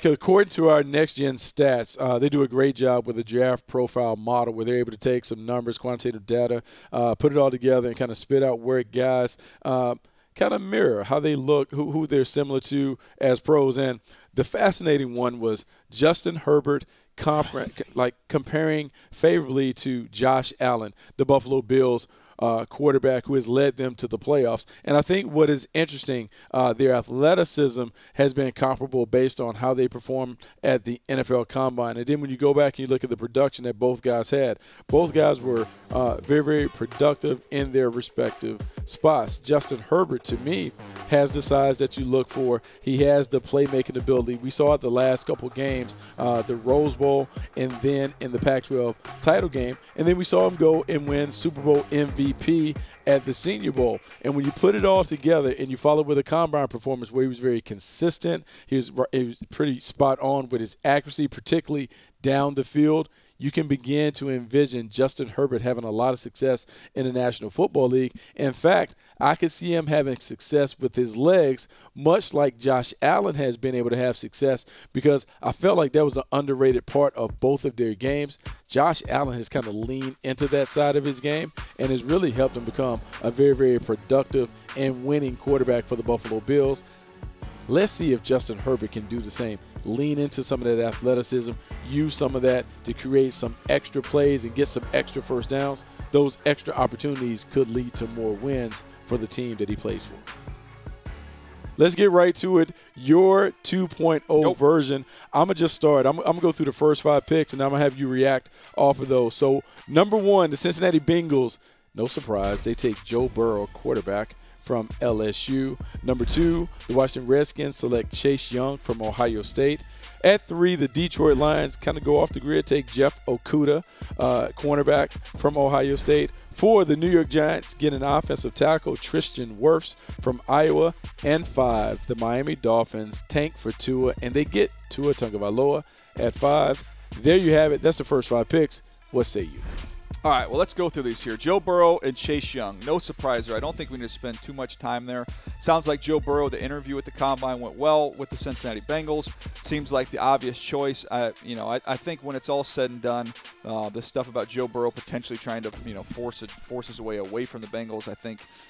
According to our next-gen stats, they do a great job with the draft profile model where they're able to take some numbers, quantitative data, put it all together and kind of spit out where guys kind of mirror how they look, who they're similar to as pros. And the fascinating one was Justin Herbert comparing favorably to Josh Allen, the Buffalo Bills quarterback who has led them to the playoffs. And I think what is interesting, their athleticism has been comparable based on how they performed at the NFL Combine. And then when you go back and you look at the production that both guys had, both guys were very, very productive in their respective spots. Justin Herbert, to me, has the size that you look for. He has the playmaking ability. We saw it the last couple games, the Rose Bowl and then in the Pac-12 title game. And then we saw him go and win Super Bowl MVP at the Senior Bowl. And when you put it all together and you follow with a combine performance where he was very consistent, he was pretty spot on with his accuracy, particularly down the field, you can begin to envision Justin Herbert having a lot of success in the National Football League. In fact, I could see him having success with his legs, much like Josh Allen has been able to have success, because I felt like that was an underrated part of both of their games. Josh Allen has kind of leaned into that side of his game and has really helped him become a very, very productive and winning quarterback for the Buffalo Bills. Let's see if Justin Herbert can do the same. Lean into some of that athleticism, use some of that to create some extra plays and get some extra first downs. Those extra opportunities could lead to more wins for the team that he plays for. Let's get right to it. Your 2.0 version. I'm going to just start. I'm going to go through the first 5 picks, and I'm going to have you react off of those. So, number 1, the Cincinnati Bengals. No surprise. They take Joe Burrow, quarterback from LSU. Number 2, the Washington Redskins select Chase Young from Ohio State. At 3, the Detroit Lions kind of go off the grid, take Jeff Okudah, cornerback from Ohio State. 4, the New York Giants get an offensive tackle, Tristan Wirfs from Iowa. And 5, the Miami Dolphins tank for Tua, and they get Tua Tagovailoa at 5. There you have it. That's the first 5 picks. What say you? All right, well, let's go through these here. Joe Burrow and Chase Young. No surprise there. I don't think we need to spend too much time there. Sounds like Joe Burrow, the interview at the Combine went well with the Cincinnati Bengals. Seems like the obvious choice. I think when it's all said and done, the stuff about Joe Burrow potentially trying to, force his way away from the Bengals,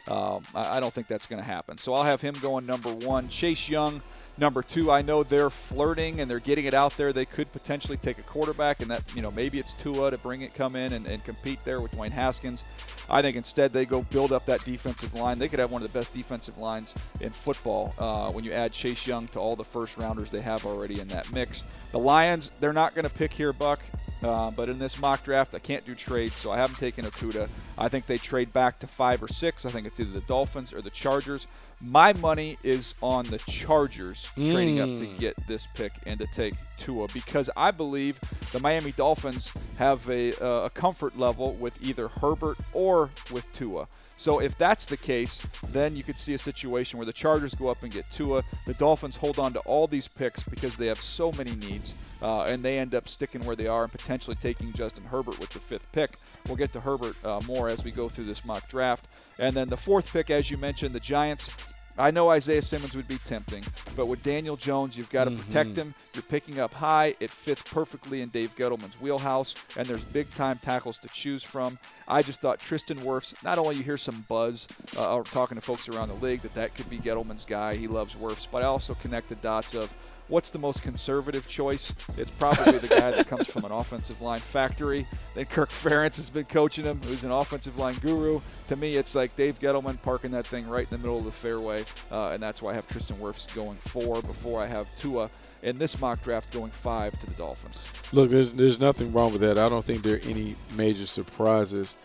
I don't think that's going to happen. So I'll have him going number 1. Chase Young, number 2. I know they're flirting and they're getting it out there. They could potentially take a quarterback, and that, maybe it's Tua to come in and compete there with Dwayne Haskins. I think instead they go build up that defensive line. They could have one of the best defensive lines in football when you add Chase Young to all the first-rounders they have already in that mix. The Lions, they're not going to pick here, Buck, but in this mock draft, I can't do trades, so I haven't taken Okudah. I think they trade back to 5 or 6. I think it's either the Dolphins or the Chargers. My money is on the Chargers trading up to get this pick and to take Tua, because I believe the Miami Dolphins have a comfort level with either Herbert or with Tua. So if that's the case, then you could see a situation where the Chargers go up and get Tua. The Dolphins hold on to all these picks because they have so many needs, and they end up sticking where they are and potentially taking Justin Herbert with the 5th pick. We'll get to Herbert more as we go through this mock draft. And then the 4th pick, as you mentioned, the Giants. I know Isaiah Simmons would be tempting, but with Daniel Jones, you've got to protect him. You're picking up high. It fits perfectly in Dave Gettleman's wheelhouse, and there's big-time tackles to choose from. I just thought Tristan Wirfs, not only you hear some buzz or talking to folks around the league that could be Gettleman's guy. He loves Wirfs, but I also connect the dots of what's the most conservative choice? It's probably the guy that comes from an offensive line factory. Then Kirk Ferentz has been coaching him, who's an offensive line guru. To me, it's like Dave Gettleman parking that thing right in the middle of the fairway, and that's why I have Tristan Wirfs going 4 before I have Tua in this mock draft going 5 to the Dolphins. Look, there's nothing wrong with that. I don't think there are any major surprises.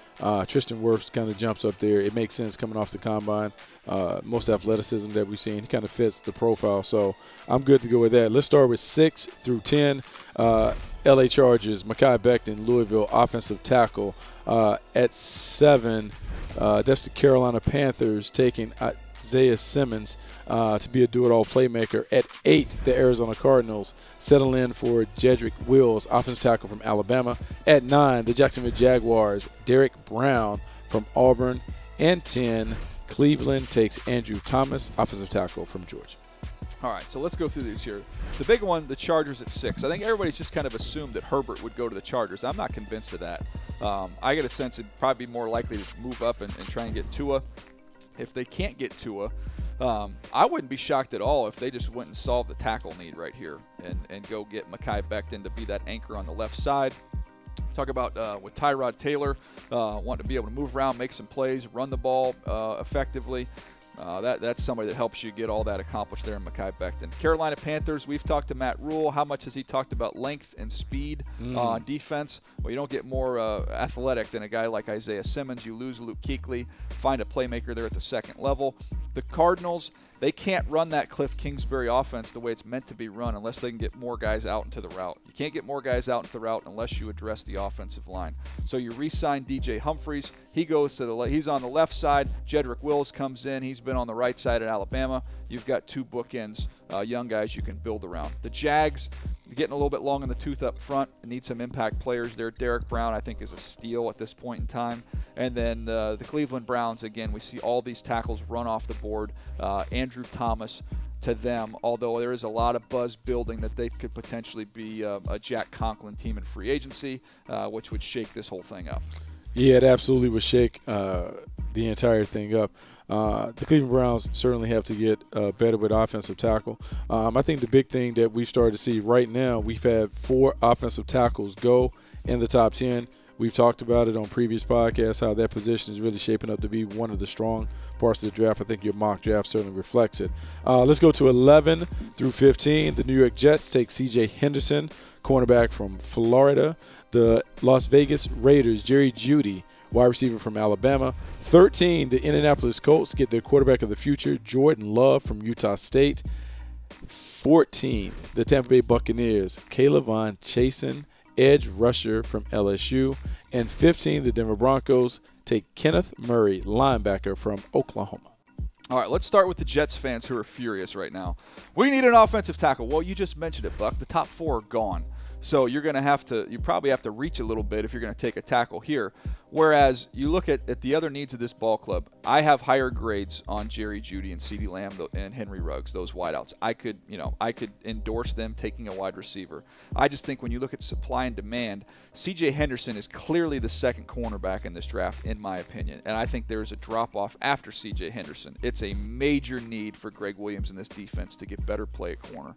Tristan Wirfs kind of jumps up there. It makes sense coming off the Combine. Most athleticism that we've seen, he kind of fits the profile. So I'm good to go with that. Let's start with 6 through 10. LA Chargers, MEKHI BECTON, Louisville, offensive tackle. At 7, that's the Carolina Panthers taking Isaiah Simmons to be a do-it-all playmaker. At 8, the Arizona Cardinals settle in for Jedrick Wills, offensive tackle from Alabama. At 9, the Jacksonville Jaguars, Derek Brown from Auburn. And 10, Cleveland takes Andrew Thomas, offensive tackle from Georgia. All right, so let's go through these here. The big one, the Chargers at 6. I think everybody's just kind of assumed that Herbert would go to the Chargers. I'm not convinced of that. I get a sense it'd probably be more likely to move up and try and get Tua. If they can't get Tua, I wouldn't be shocked at all if they just went and solved the tackle need right here and go get MEKHI BECTON to be that anchor on the left side. Talk about with Tyrod Taylor, wanting to be able to move around, make some plays, run the ball effectively. That's somebody that helps you get all that accomplished there in MEKHI BECTON. Carolina Panthers, we've talked to Matt Rule. How much has he talked about length and speed on defense? Well, you don't get more athletic than a guy like Isaiah Simmons. You lose Luke Kuechly. Find a playmaker there at the second level. The Cardinals, they can't run that Cliff Kingsbury offense the way it's meant to be run unless they can get more guys out into the route. You can't get more guys out into the route unless you address the offensive line. So you re-sign DJ Humphries. He goes to he's on the left side. Jedrick Wills comes in. He's been on the right side at Alabama. You've got two bookends, young guys you can build around. The Jags, getting a little bit long in the tooth up front. Need some impact players there. Derek Brown, I think, is a steal at this point in time. And then the Cleveland Browns, again, we see all these tackles run off the board. Andrew Thomas to them, although there is a lot of buzz building that they could potentially be a Jack Conklin team in free agency, which would shake this whole thing up. Yeah, it absolutely would shake the entire thing up. The Cleveland Browns certainly have to get better with offensive tackle. I think the big thing that we've started to see right now, we've had 4 offensive tackles go in the top 10. We've talked about it on previous podcasts, how that position is really shaping up to be one of the strong parts of the draft. I think your mock draft certainly reflects it. Let's go to 11 through 15. The New York Jets take C.J. Henderson, cornerback from Florida. The Las Vegas Raiders, Jerry Jeudy, wide receiver from Alabama. 13, the Indianapolis Colts get their quarterback of the future, Jordan Love from Utah State. 14, the Tampa Bay Buccaneers, Kayvon Chasen, edge rusher from LSU. And 15, the Denver Broncos take Kenneth Murray, linebacker from Oklahoma. All right, let's start with the Jets fans who are furious right now. We need an offensive tackle. Well, you just mentioned it, Buck. The top 4 are gone. So you probably have to reach a little bit if you're going to take a tackle here. Whereas you look at the other needs of this ball club, I have higher grades on Jerry Jeudy and CeeDee Lamb and Henry Ruggs, those wideouts. I could endorse them taking a wide receiver. I just think when you look at supply and demand, C.J. Henderson is clearly the second cornerback in this draft, in my opinion. And I think there's a drop-off after C.J. Henderson. It's a major need for Greg Williams in this defense to get better play at corner.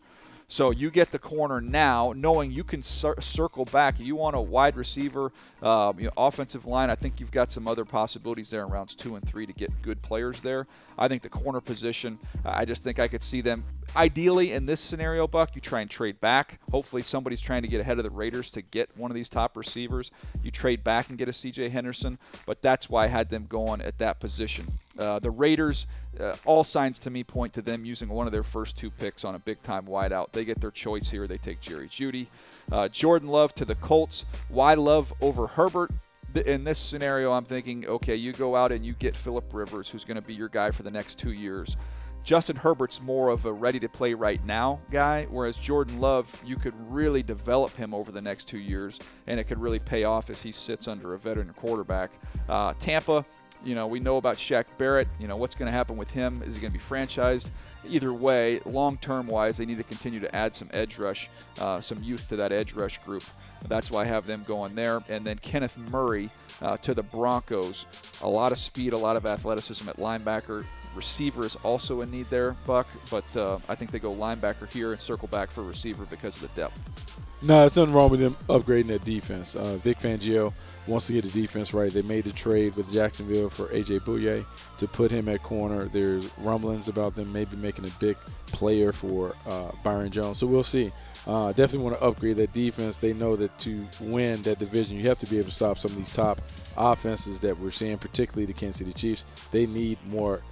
So you get the corner now, knowing you can circle back. You want a wide receiver, offensive line. I think you've got some other possibilities there in rounds 2 and 3 to get good players there. I think the corner position, I just think I could see them. Ideally, in this scenario, Buck, you try and trade back. Hopefully somebody's trying to get ahead of the Raiders to get one of these top receivers. You trade back and get a C.J. Henderson, but that's why I had them going at that position. The Raiders, all signs to me point to them using one of their first 2 picks on a big-time wideout. They get their choice here. They take Jerry Jeudy. Jordan Love to the Colts. Why Love over Herbert? In this scenario, I'm thinking, okay, you go out and you get Phillip Rivers, who's going to be your guy for the next 2 years. Justin Herbert's more of a ready-to-play-right-now guy, whereas Jordan Love, you could really develop him over the next 2 years, and it could really pay off as he sits under a veteran quarterback. Tampa, we know about Shaq Barrett. What's going to happen with him? Is he going to be franchised? Either way, long-term wise, they need to continue to add some edge rush, some youth to that edge rush group. That's why I have them going there. And then Kenneth Murray to the Broncos. A lot of speed, a lot of athleticism at linebacker. Receiver is also in need there, Buck, but I think they go linebacker here and circle back for receiver because of the depth. No, there's nothing wrong with them upgrading that defense. Vic Fangio wants to get the defense right. They made the trade with Jacksonville for A.J. Bouye to put him at corner. There's rumblings about them maybe making a big player for Byron Jones. So we'll see. Definitely want to upgrade that defense. They know that to win that division, you have to be able to stop some of these top offenses that we're seeing, particularly the Kansas City Chiefs. They need more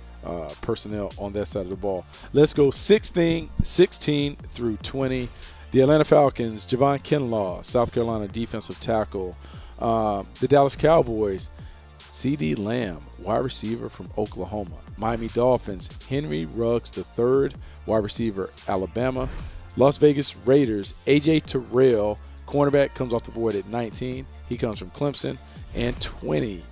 personnel on that side of the ball. Let's go 16 through 20. The Atlanta Falcons, Javon Kinlaw, South Carolina defensive tackle. The Dallas Cowboys, CeeDee Lamb, wide receiver from Oklahoma. Miami Dolphins, Henry Ruggs III, wide receiver, Alabama. Las Vegas Raiders, A.J. Terrell, cornerback, comes off the board at 19. He comes from Clemson. And 20,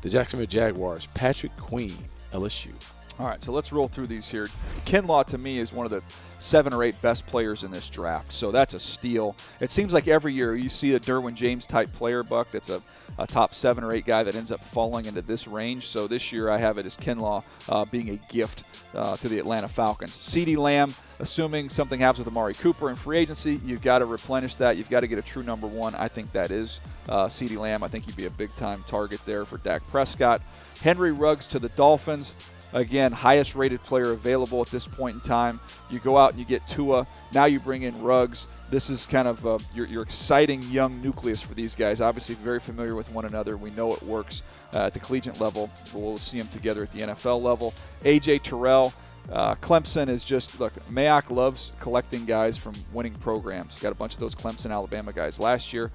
the Jacksonville Jaguars, Patrick Queen, LSU. All right, so let's roll through these here. Kinlaw, to me, is one of the 7 or 8 best players in this draft, so that's a steal. It seems like every year you see a Derwin James-type player, Buck, that's a top 7 or 8 guy that ends up falling into this range. So this year I have it as Kinlaw being a gift to the Atlanta Falcons. CeeDee Lamb, assuming something happens with Amari Cooper in free agency, you've got to replenish that. You've got to get a true number 1. I think that is CeeDee Lamb. I think he'd be a big-time target there for Dak Prescott. Henry Ruggs to the Dolphins. Again, highest rated player available at this point in time. You go out and you get Tua. Now you bring in Ruggs. This is kind of your exciting young nucleus for these guys. Obviously very familiar with one another. We know it works at the collegiate level. We'll see them together at the NFL level. A.J. Terrell. Clemson is just, look, Mayock loves collecting guys from winning programs. Got a bunch of those Clemson, Alabama guys last year.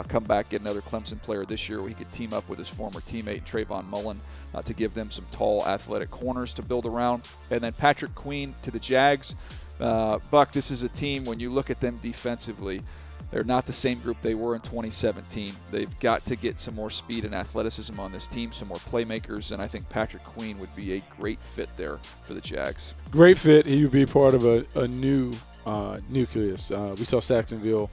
Come back, get another Clemson player this year where he could team up with his former teammate Trayvon Mullen to give them some tall, athletic corners to build around. And then Patrick Queen to the Jags. Buck, this is a team, when you look at them defensively, they're not the same group they were in 2017. They've got to get some more speed and athleticism on this team, some more playmakers, and I think Patrick Queen would be a great fit there for the Jags. Great fit. He would be part of a new nucleus. We saw Saxonville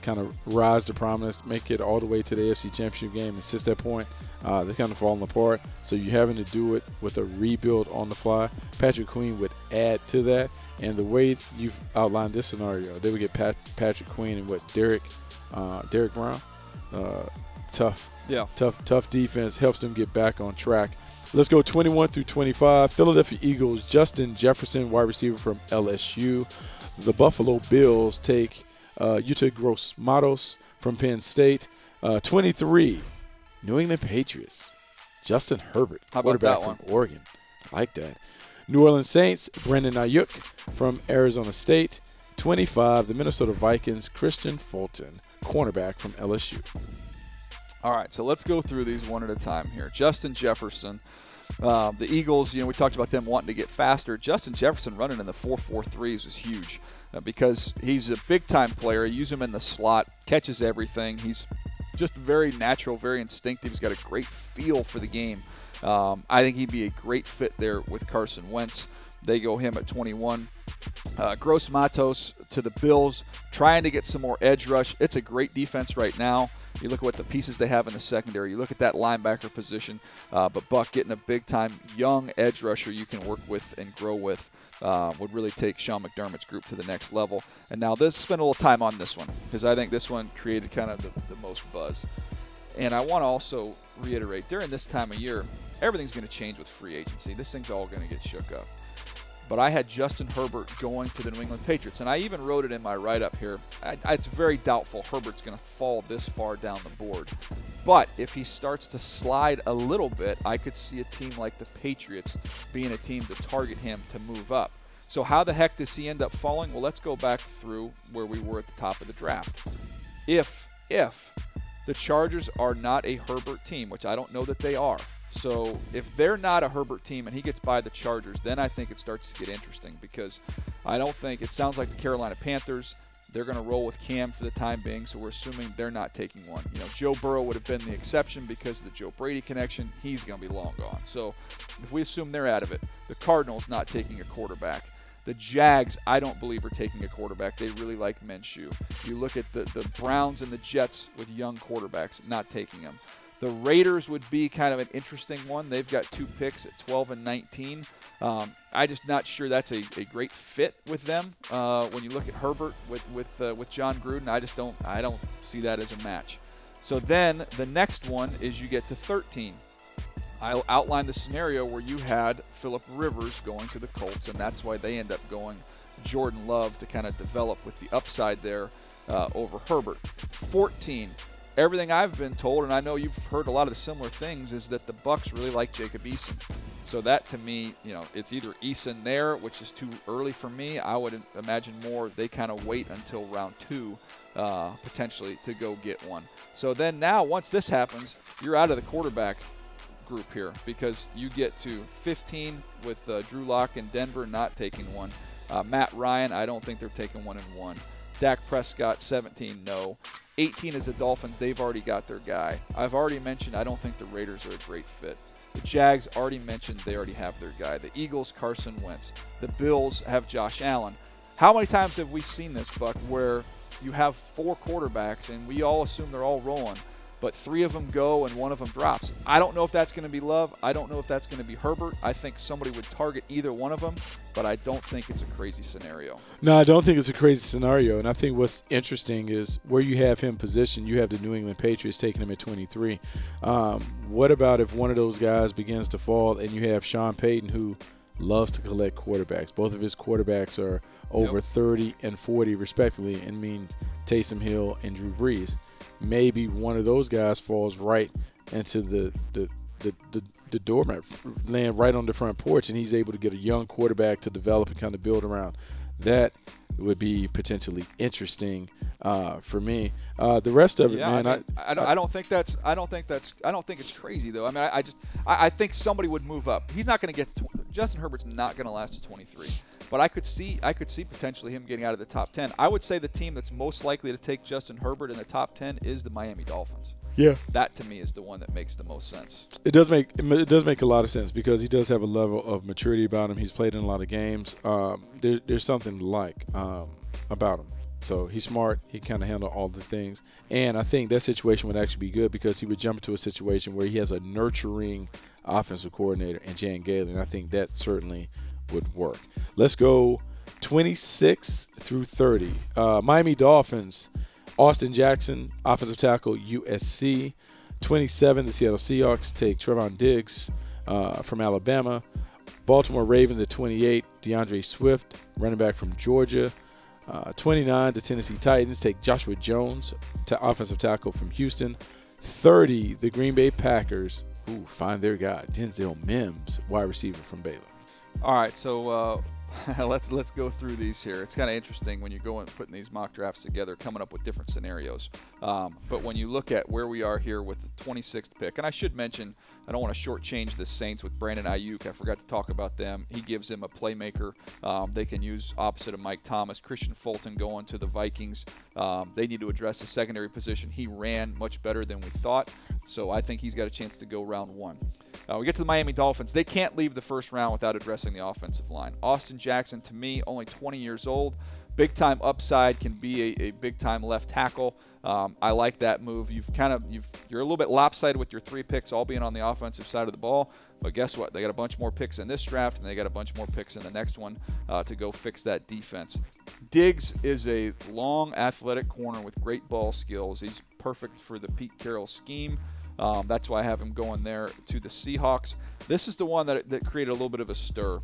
kind of rise to prominence, make it all the way to the AFC Championship game, and since that point, they're kind of falling apart. So you're having to do it with a rebuild on the fly. Patrick Queen would add to that. And the way you've outlined this scenario, they would get Patrick Queen and what, Derek Brown. Tough defense, helps them get back on track. Let's go 21 through 25. Philadelphia Eagles, Justin Jefferson, wide receiver from LSU. The Buffalo Bills take YETUR GROSS-MATOS from Penn State. 23, New England Patriots, Justin Herbert, quarterback from Oregon. I like that. New Orleans Saints, Brandon Aiyuk from Arizona State. 25, the Minnesota Vikings, Christian Fulton, cornerback from LSU. All right, so let's go through these one at a time here. Justin Jefferson, the Eagles, we talked about them wanting to get faster. Justin Jefferson running in the 4.43s is huge because he's a big-time player. You use him in the slot, catches everything. He's just very natural, very instinctive. He's got a great feel for the game. I think he'd be a great fit there with Carson Wentz. They go him at 21. GROSS-MATOS to the Bills, trying to get some more edge rush. It's a great defense right now. You look at what the pieces they have in the secondary. You look at that linebacker position. But Buck getting a big-time young edge rusher you can work with and grow with would really take Sean McDermott's group to the next level. And now spend a little time on this one because I think this one created kind of the most buzz. And I want to also reiterate, during this time of year, everything's going to change with free agency. This thing's all going to get shook up. But I had Justin Herbert going to the New England Patriots, and I even wrote it in my write-up here. It's very doubtful Herbert's going to fall this far down the board. But if he starts to slide a little bit, I could see a team like the Patriots being a team to target him to move up. So how the heck does he end up falling? Well, let's go back through where we were at the top of the draft. If the Chargers are not a Herbert team, which I don't know that they are. So if they're not a Herbert team and he gets by the Chargers, then I think it starts to get interesting because I don't think – it sounds like the Carolina Panthers, they're going to roll with Cam for the time being, so we're assuming they're not taking one. Joe Burrow would have been the exception because of the Joe Brady connection. He's going to be long gone. So if we assume they're out of it, the Cardinals not taking a quarterback. The Jags, I don't believe, are taking a quarterback. They really like Minshew. You look at the Browns and the Jets with young quarterbacks, not taking them. The Raiders would be kind of an interesting one. They've got 2 picks at 12 and 19. I'm just not sure that's a great fit with them. When you look at Herbert with John Gruden, I don't see that as a match. So then the next one is you get to 13. I'll outline the scenario where you had Phillip Rivers going to the Colts, and that's why they end up going Jordan Love to kind of develop with the upside there over Herbert. 14. Everything I've been told, and I know you've heard a lot of the similar things, is that the Bucs really like Jacob Eason. So that, to me, it's either Eason there, which is too early for me. I would imagine more they kind of wait until round 2 potentially to go get one. So then now, once this happens, you're out of the quarterback group here because you get to 15 with Drew Lock in Denver not taking one. Matt Ryan, I don't think they're taking 1 and 1. Dak Prescott, 17, no. 18 is the Dolphins. They've already got their guy. I've already mentioned I don't think the Raiders are a great fit. The Jags already mentioned they already have their guy. The Eagles, Carson Wentz. The Bills have Josh Allen. How many times have we seen this, Buck, where you have 4 quarterbacks and we all assume they're all rolling, but 3 of them go and 1 of them drops? I don't know if that's going to be Love. I don't know if that's going to be Herbert. I think somebody would target either one of them, but I don't think it's a crazy scenario. No, I don't think it's a crazy scenario. And I think what's interesting is where you have him positioned, you have the New England Patriots taking him at 23. What about if one of those guys begins to fall and you have Sean Payton, who loves to collect quarterbacks? Both of his quarterbacks are over 30 and 40 respectively, and means Taysom Hill and Drew Brees. Maybe one of those guys falls right into the doormat, land right on the front porch, and he's able to get a young quarterback to develop and kind of build around. That would be potentially interesting for me. The rest of it, man, I don't think it's crazy though. I mean, I think somebody would move up. He's not going to get Justin Herbert's not going to last to 23. But I could see potentially him getting out of the top 10. I would say the team that's most likely to take Justin Herbert in the top 10 is the Miami Dolphins. Yeah, that to me is the one that makes the most sense. It does make a lot of sense because he does have a level of maturity about him. He's played in a lot of games. There's something to like about him. So he's smart. He kind of handle all the things, and I think that situation would actually be good because he would jump into a situation where he has a nurturing offensive coordinator in Jan Galen. I think that certainly would work. Let's go 26 through 30. Miami Dolphins, Austin Jackson, offensive tackle, USC. 27, the Seattle Seahawks take Trevon Diggs from Alabama. Baltimore Ravens at 28, DeAndre Swift, running back from Georgia. 29, the Tennessee Titans take Joshua Jones, offensive tackle from Houston. 30, the Green Bay Packers, find their guy, DENZEL MIMS, wide receiver from Baylor. All right, so let's go through these here. It's kind of interesting when you go and putting these mock drafts together, coming up with different scenarios. But when you look at where we are here with the 26th pick, and I should mention, I don't want to shortchange the Saints with Brandon Aiyuk. I forgot to talk about them. He gives them a playmaker they can use opposite of Mike Thomas. Christian Fulton going to the Vikings. They need to address the secondary position. He ran much better than we thought, so I think he's got a chance to go round 1. We get to the Miami Dolphins. They can't leave the first round without addressing the offensive line. Austin Jackson, to me, only 20 years old. Big-time upside, can be a big-time left tackle. I like that move. You're a little bit lopsided with your 3 picks all being on the offensive side of the ball. But guess what? They got a bunch more picks in this draft, and they got a bunch more picks in the next one to go fix that defense. Diggs is a long, athletic corner with great ball skills. He's perfect for the Pete Carroll scheme. That's why I have him going there to the Seahawks. This is the one that created a little bit of a stir.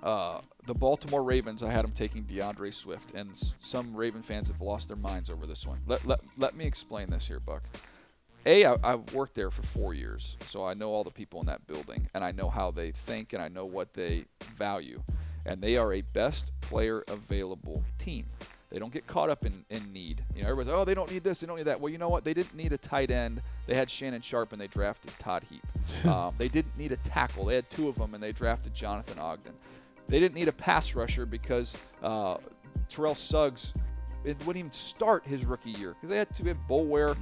The Baltimore Ravens, I had them taking DeAndre Swift, and some Raven fans have lost their minds over this one. Let me explain this here, Buck. I've worked there for 4 years, so I know all the people in that building, and I know how they think, and I know what they value. And they are a best player available team. They don't get caught up in need. You know, everybody's, they don't need this, they don't need that. Well, you know what? They didn't need a tight end. They had Shannon Sharp, and they drafted Todd Heap. They didn't need a tackle. They had 2 of them, and they drafted Jonathan Ogden. They didn't need a pass rusher because Terrell Suggs wouldn't even start his rookie year because they had Bulware,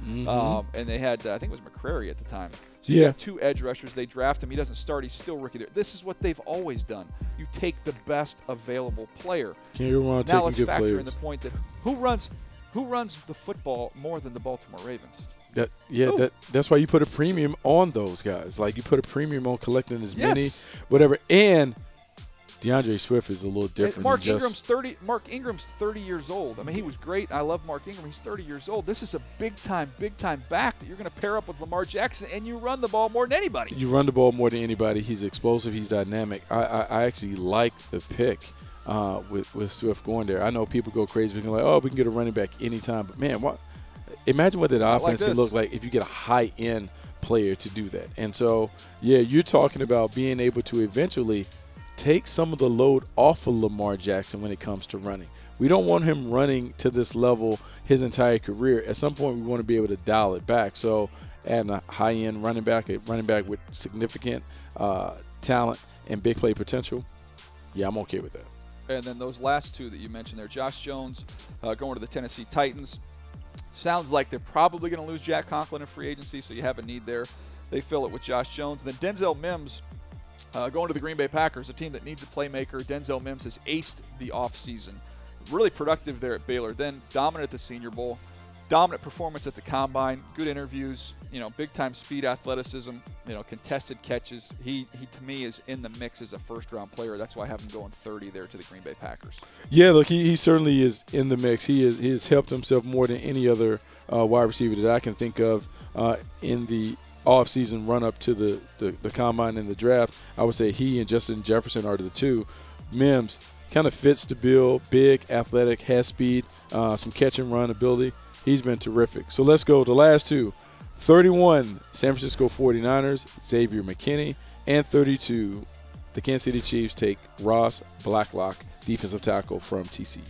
and they had, I think it was McCrary at the time. So you have 2 edge rushers. They draft him. He doesn't start. He's still rookie there. This is what they've always done. You take the best available player. Now let's factor in the point that who runs the football more than the Baltimore Ravens? That's why you put a premium on those guys. Like, you put a premium on collecting as many, whatever. And DeAndre Swift is a little different. Mark Ingram's 30 years old. I mean, he was great. I love Mark Ingram. He's 30 years old. This is a big time back that you're going to pair up with Lamar Jackson, and you run the ball more than anybody. You run the ball more than anybody. He's explosive. He's dynamic. I actually like the pick with Swift going there. I know people go crazy because like, we can get a running back anytime. But man, imagine what that offense can look like if you get a high end player to do that. And so, you're talking about being able to eventually take some of the load off of Lamar Jackson when it comes to running. We don't want him running to this level his entire career. At some point, we want to be able to dial it back. So adding a high-end running back, a running back with significant talent and big play potential, I'm okay with that. And then those last 2 that you mentioned there, Josh Jones going to the Tennessee Titans. Sounds like they're probably going to lose Jack Conklin in free agency, so you have a need there. They fill it with Josh Jones. And then Denzel Mims going to the Green Bay Packers, a team that needs a playmaker. Denzel Mims has aced the offseason. Really productive there at Baylor. Then dominant at the Senior Bowl. Dominant performance at the Combine. Good interviews. Big-time speed, athleticism. Contested catches. He to me is in the mix as a first-round player. That's why I have him going 30 there to the Green Bay Packers. Yeah, look, he certainly is in the mix. He has helped himself more than any other wide receiver that I can think of in the off-season run-up to the Combine and the draft. I would say he and Justin Jefferson are the two. Mims kind of fits the bill. Big, athletic, has speed, some catch-and-run ability. He's been terrific. So let's go. The last two. 31, San Francisco 49ers, Xavier McKinney. And 32, the Kansas City Chiefs take Ross-Blacklock, defensive tackle from TCU.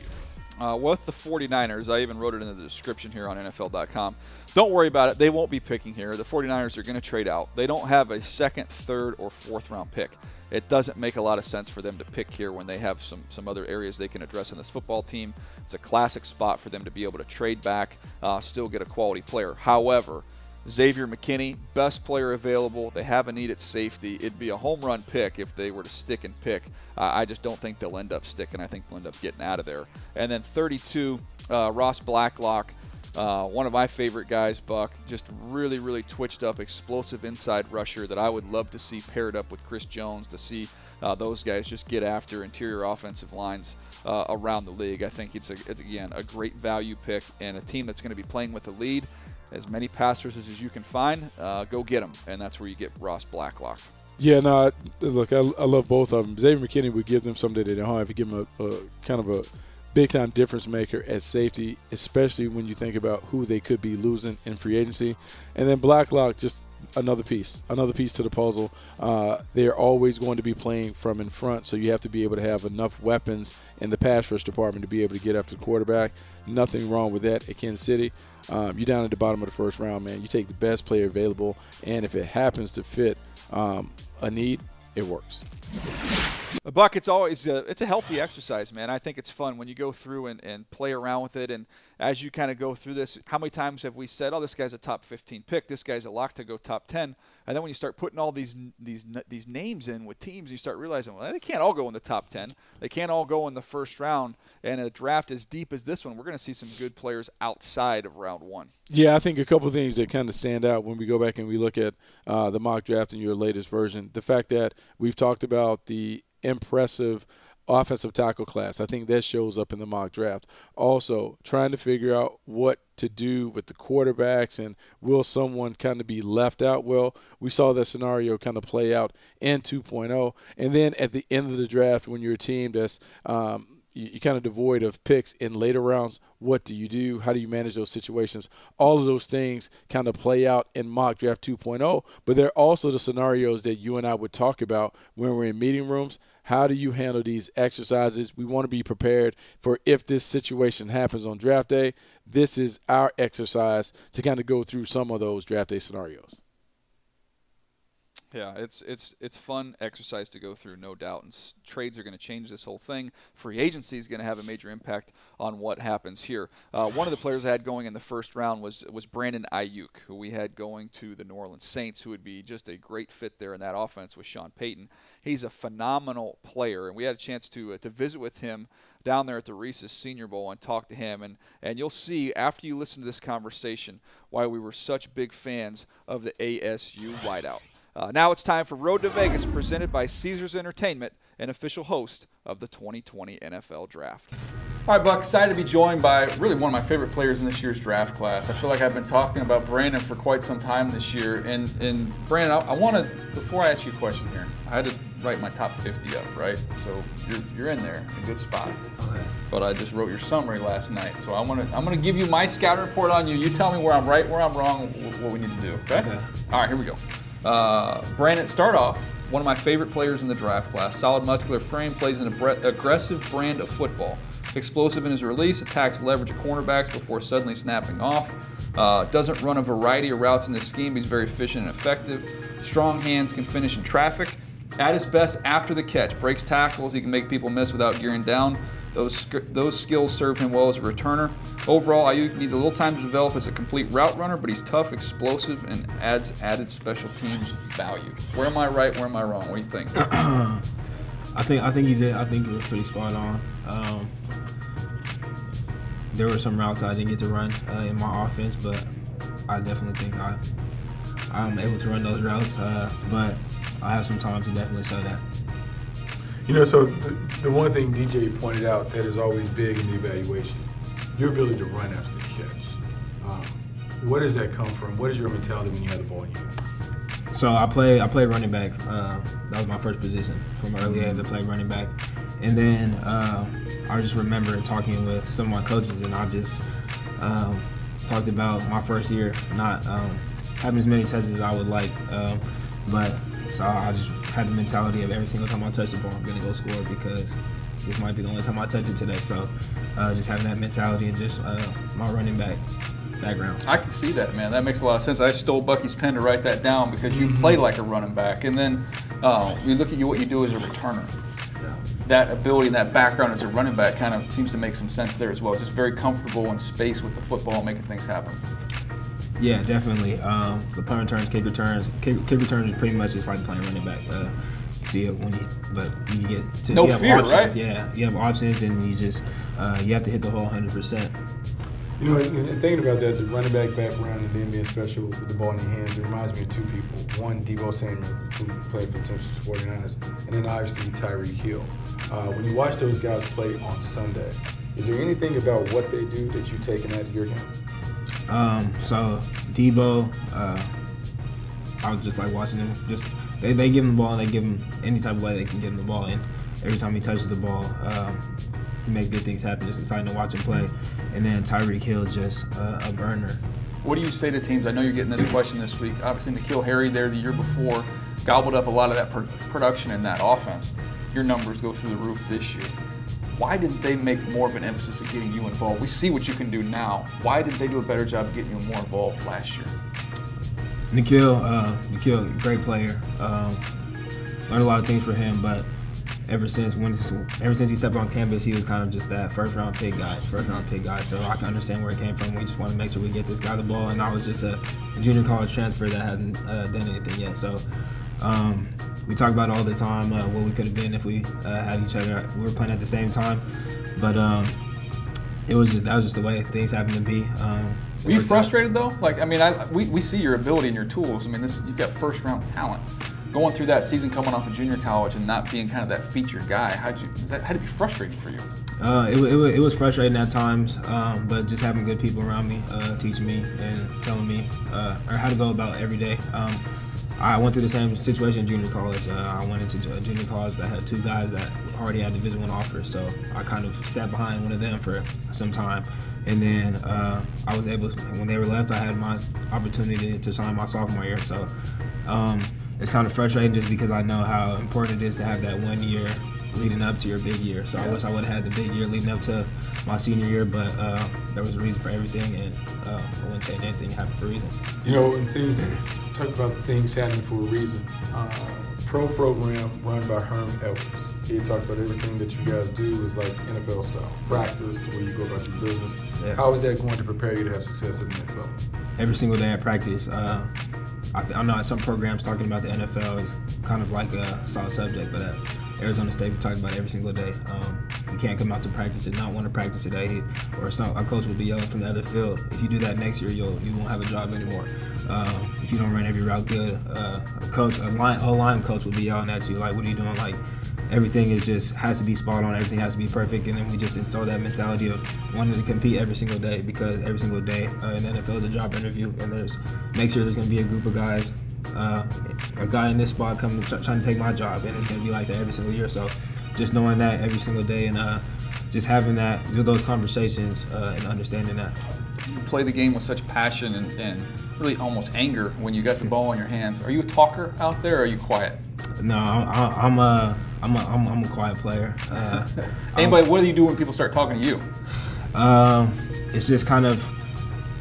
With the 49ers, I even wrote it in the description here on NFL.com. Don't worry about it. They won't be picking here. The 49ers are going to trade out. They don't have a second, third, or fourth-round pick. It doesn't make a lot of sense for them to pick here when they have some other areas they can address in this football team. It's a classic spot for them to be able to trade back, still get a quality player. However, Xavier McKinney, best player available. They have a need at safety. It'd be a home run pick if they were to stick and pick. I just don't think they'll end up sticking. I think they'll end up getting out of there. And then 32, Ross-Blacklock. One of my favorite guys, Buck, just really, really twitched up, explosive inside rusher that I would love to see paired up with Chris Jones to see those guys just get after interior offensive lines around the league. I think it's again, a great value pick and a team that's going to be playing with the lead. As many pass rushers as you can find, go get them, and that's where you get Ross-Blacklock. Yeah, no, look, I love both of them. Xavier McKinney would give them something they don't have. You give them a kind of a big-time difference maker at safety, especially when you think about who they could be losing in free agency. And then Blacklock, just another piece to the puzzle. They're always going to be playing from in front, so you have to be able to have enough weapons in the pass rush department to be able to get after the quarterback. Nothing wrong with that at Kansas City. You're down at the bottom of the first round, man. You take the best player available, and if it happens to fit a need, it works. Buck, it's always it's a healthy exercise, man. I think it's fun when you go through and play around with it. And as you kind of go through this, how many times have we said, oh, this guy's a top 15 pick, this guy's a lock to go top 10? And then when you start putting all these names in with teams, you start realizing, well, they can't all go in the top 10. They can't all go in the first round. And a draft as deep as this one, we're going to see some good players outside of round one. Yeah, I think a couple of things that kind of stand out when we go back and we look at the mock draft in your latest version. The fact that we've talked about the impressive offensive tackle class. I think that shows up in the mock draft. Also, trying to figure out what to do with the quarterbacks and will someone kind of be left out? Well, we saw that scenario kind of play out in 2.0. And then at the end of the draft, when you're a team that's you're kind of devoid of picks in later rounds, what do you do? How do you manage those situations? All of those things kind of play out in mock draft 2.0, but they're also the scenarios that you and I would talk about when we're in meeting rooms. How do you handle these exercises? We want to be prepared for if this situation happens on draft day. This is our exercise to kind of go through some of those draft day scenarios. Yeah, it's fun exercise to go through, no doubt. And trades are going to change this whole thing. Free agency is going to have a major impact on what happens here. One of the players I had going in the first round was Brandon Aiyuk, who we had going to the New Orleans Saints, who would be just a great fit there in that offense with Sean Payton. He's a phenomenal player, and we had a chance to visit with him down there at the Reese's Senior Bowl and talk to him. And you'll see after you listen to this conversation why we were such big fans of the ASU wideout. Now it's time for Road to Vegas, presented by Caesars Entertainment, an official host of the 2020 NFL Draft. All right, Buck, excited to be joined by really one of my favorite players in this year's draft class. I feel like I've been talking about Brandon for quite some time this year. And Brandon, I want to, before I ask you a question here, I had to write my top 50 up, right? So you're in there, in a good spot. Okay. But I just wrote your summary last night. So I'm gonna give you my scouting report on you. You tell me where I'm right, where I'm wrong, what we need to do, okay? All right, here we go. Brandon, start off, one of my favorite players in the draft class. Solid muscular frame, plays an aggressive brand of football. Explosive in his release, attacks leverage of cornerbacks before suddenly snapping off. Doesn't run a variety of routes in this scheme. He's very efficient and effective. Strong hands, can finish in traffic. At his best after the catch, breaks tackles. He can make people miss without gearing down. Those skills serve him well as a returner. Overall, Aiyuk needs a little time to develop as a complete route runner, but he's tough, explosive, and adds added special teams value. Where am I right? Where am I wrong? What do you think? I think you did. I think you were pretty spot on. There were some routes I didn't get to run in my offense, but I definitely think I'm able to run those routes. But I have some time to definitely show that. You know, so the one thing DJ pointed out that is always big in the evaluation, your ability to run after the catch. Where does that come from? What is your mentality when you have the ball in your hands? So I played running back. That was my first position from early age. I played running back, and then I just remember talking with some of my coaches, and I just talked about my first year not having as many touches as I would like, but so I just had the mentality of every single time I touch the ball, I'm gonna go score because this might be the only time I touch it today. So just having that mentality and just my running background. I can see that, man. That makes a lot of sense. I stole Bucky's pen to write that down because you play like a running back, and then you look at what you do as a returner. Yeah. That ability and that background as a running back kind of seems to make some sense there as well. Just very comfortable in space with the football, making things happen. Yeah, definitely. The punt returns, kick returns. Kick returns is pretty much just like playing running back. See it but you get to no you have fear, options. right? Yeah, you have options, and you just you have to hit the hole 100%. You know, and thinking about that, the running back background and then being special with the ball in your hands, it reminds me of two people. One, Deebo Samuel, who played for the San Francisco 49ers, and then obviously Tyreek Hill. When you watch those guys play on Sunday, is there anything about what they do that you taken out of your game? So Deebo, I was just like watching him. Just they give him the ball, and they give him any type of way they can give him the ball. And every time he touches the ball, he makes good things happen. Just exciting to watch him play. And then Tyreek Hill, just a burner. What do you say to teams? I know you're getting this question this week. Obviously, N'Keal Harry there the year before gobbled up a lot of that production in that offense. Your numbers go through the roof this year. Why didn't they make more of an emphasis of getting you involved? We see what you can do now. Why didn't they do a better job of getting you more involved last year? N'Keal, great player. Learned a lot of things for him, but ever since he stepped on campus, he was kind of just that first round pick guy. So I can understand where it came from. We just want to make sure we get this guy the ball, and I was just a junior college transfer that hadn't done anything yet. So we talk about it all the time what we could have been if we had each other. We were playing at the same time, but that was just the way things happened to be. Were you frustrated though? Like, I mean, we see your ability and your tools. I mean, you've got first round talent. Going through that season coming off of junior college and not being kind of that featured guy, had to be frustrating for you? It was frustrating at times, but just having good people around me, teaching me and telling me or how to go about every day. I went through the same situation in junior college. I went into a junior college that had two guys that already had Division I offers, so I kind of sat behind one of them for some time. And then I was able, when they were left, I had my opportunity to sign my sophomore year. So it's kind of frustrating just because I know how important it is to have that 1 year leading up to your big year. So I wish I would have had the big year leading up to my senior year, but there was a reason for everything, and I wouldn't change anything. It happened for a reason. You know, and talk about things happening for a reason. Pro program run by Herm Edwards. He talked about everything that you guys do is like NFL style practice, the way you go about your business. Yeah. How is that going to prepare you to have success at the next level? Every single day at practice. I know at some programs talking about the NFL is kind of like a solid subject, but at Arizona State we talk about it every single day. You can't come out to practice and not want to practice today, or a coach will be yelling from the other field. If you do that next year, you won't have a job anymore. If you don't run every route good, a line coach will be yelling at you like, "What are you doing?" Like, everything has to be spot on. Everything has to be perfect, and then we just install that mentality of wanting to compete every single day, because every single day in the NFL is a job interview, and make sure there's going to be a group of guys, a guy in this spot coming trying to take my job, and it's going to be like that every single year. So just knowing that every single day, and just having those conversations and understanding that. You play the game with such passion and really almost anger when you got the ball in your hands. Are you a talker out there, or are you quiet? No, I'm a quiet player. What do you do when people start talking to you? It's just kind of,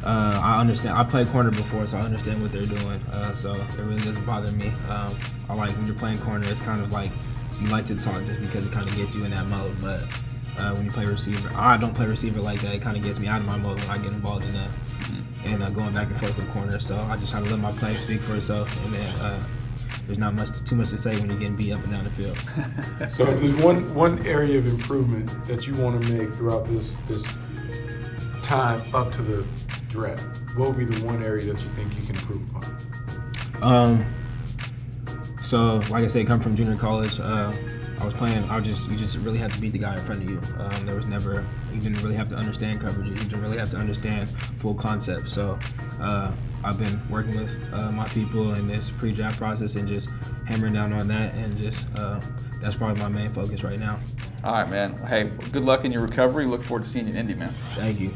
I understand. I played corner before, so I understand what they're doing. So it really doesn't bother me. I like when you're playing corner, it's kind of like you like to talk just because it kind of gets you in that mode. But when you play receiver. I don't play receiver like that. It kind of gets me out of my mode when I get involved in that. And going back and forth with corners. So I just try to let my play speak for itself. And then there's not too much to say when you're getting beat up and down the field. So if there's one area of improvement that you want to make throughout this time up to the draft, what would be the one area that you think you can improve upon? So like I said, come from junior college. I was playing. You just really have to beat the guy in front of you. There was never, you didn't really have to understand coverages. You didn't really have to understand full concept. So I've been working with my people in this pre-draft process and just hammering down on that, and just that's probably my main focus right now. All right, man. Hey, good luck in your recovery. Look forward to seeing you in Indy, man. Thank you.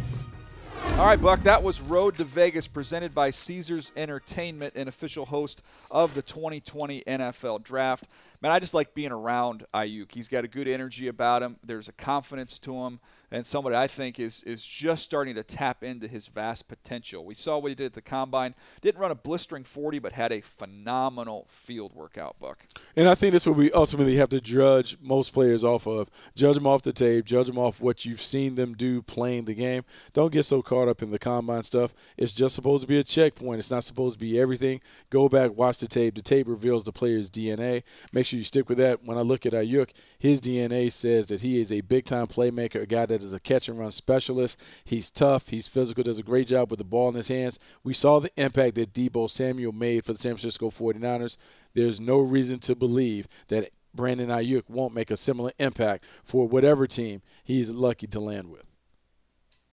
All right, Buck, that was Road to Vegas presented by Caesars Entertainment, an official host of the 2020 NFL Draft. Man, I just like being around Aiyuk. He's got a good energy about him. There's a confidence to him, and somebody I think is just starting to tap into his vast potential. We saw what he did at the Combine. Didn't run a blistering 40, but had a phenomenal field workout, Buck. And I think that's what we ultimately have to judge most players off of. Judge them off the tape. Judge them off what you've seen them do playing the game. Don't get so caught up in the Combine stuff. It's just supposed to be a checkpoint. It's not supposed to be everything. Go back, watch the tape. The tape reveals the player's DNA. Make sure you stick with that. When I look at Aiyuk, his DNA says that he is a big-time playmaker, a guy that is a catch-and-run specialist. He's tough. He's physical, does a great job with the ball in his hands. We saw the impact that Deebo Samuel made for the San Francisco 49ers. There's no reason to believe that Brandon Aiyuk won't make a similar impact for whatever team he's lucky to land with.